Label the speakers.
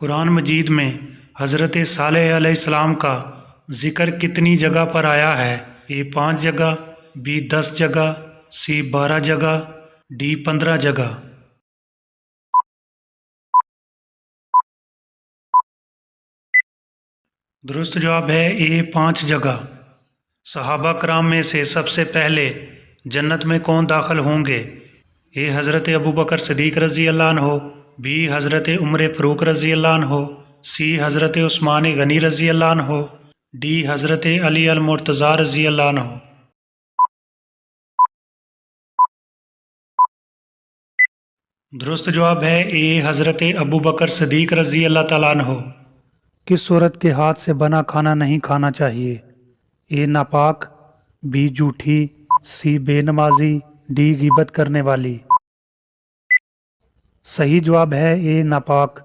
Speaker 1: कुरान मजीद में हज़रत सालेह अलैहिस्सलाम का ज़िक्र कितनी जगह पर आया है? ए 5 जगह, बी 10 जगह, सी 12 जगह, डी 15 जगह। दुरुस्त जवाब है ए 5 जगह। सहाबा कराम में से सबसे पहले जन्नत में कौन दाखिल होंगे? ए हज़रत अबू बकर सिद्दीक़ रज़ी अल्लाह अन्हो, बी हज़रत उमर फ़ारूक रज़ी अल्लाह अन्हो, सी हज़रत उस्मान गनी रज़ी अल्लाह अन्हो, डी हज़रत अली अल मुर्तज़ा रज़ी अल्लाह अन्हो। दुरुस्त जवाब है ए हज़रत अबू बकर सिद्दीक़ रज़ी अल्लाह तआला अन्हो। किस औरत के हाथ से बना खाना नहीं खाना चाहिए? ए नापाक, बी झूठी, सी बेनमाजी, डी गिबत करने वाली। सही जवाब है ए नापाक।